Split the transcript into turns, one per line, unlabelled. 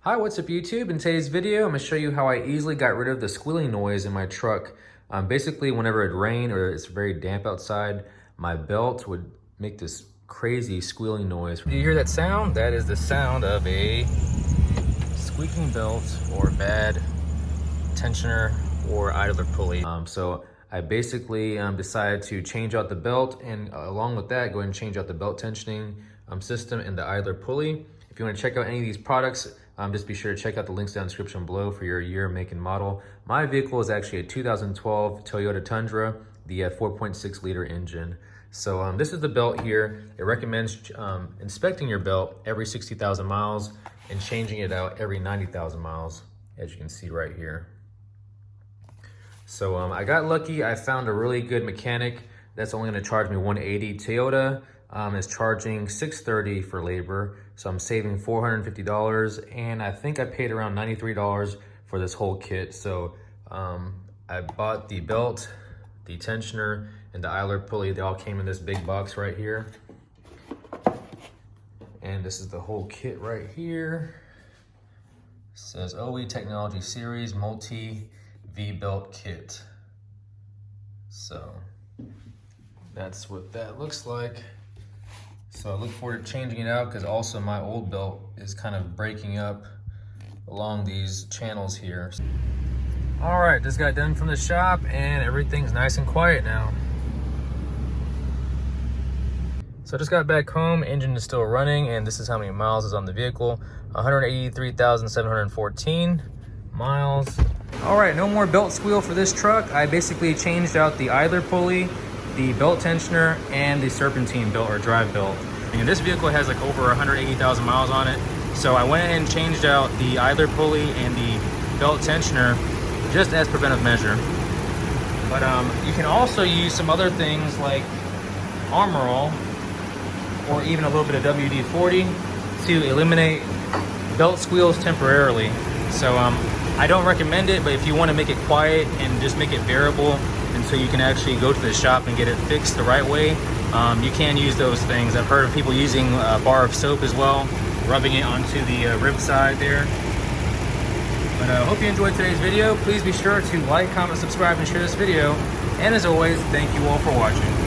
Hi, what's up YouTube? In today's video, I'm gonna show you how I easily got rid of the squealing noise in my truck. Basically, whenever it rained or it's very damp outside, my belt would make this crazy squealing noise. Do you hear that sound? That is the sound of a squeaking belt or bad tensioner or idler pulley. So I basically decided to change out the belt, and along with that, go ahead and change out the belt tensioning system and the idler pulley. If you want to check out any of these products, just be sure to check out the links down in the description below for your year, make, and model. My vehicle is actually a 2012 Toyota Tundra, the 4.6 liter engine. So this is the belt here. It recommends inspecting your belt every 60,000 miles and changing it out every 90,000 miles, as you can see right here. So I got lucky. I found a really good mechanic that's only going to charge me $180. Toyota is charging $630 for labor, so I'm saving $450, and I think I paid around $93 for this whole kit. So I bought the belt, the tensioner, and the idler pulley. They all came in this big box right here, and this is the whole kit right here. It says OE Technology Series Multi V-Belt Kit. So that's what that looks like. So I look forward to changing it out, because also my old belt is kind of breaking up along these channels here. All right, just got done from the shop and everything's nice and quiet now. So I just got back home, engine is still running, and this is how many miles is on the vehicle. 183,714 miles. All right, no more belt squeal for this truck. I basically changed out the idler pulley, the belt tensioner, and the serpentine belt or drive belt. And this vehicle has like over 180,000 miles on it. So I went and changed out the idler pulley and the belt tensioner just as preventive measure. But you can also use some other things like Armor All or even a little bit of WD-40 to eliminate belt squeals temporarily. So I don't recommend it, but if you want to make it quiet and just make it bearable until you can actually go to the shop and get it fixed the right way, you can use those things. I've heard of people using a bar of soap as well, rubbing it onto the rib side there. But I hope you enjoyed today's video. Please be sure to like, comment, subscribe, and share this video. And as always, thank you all for watching.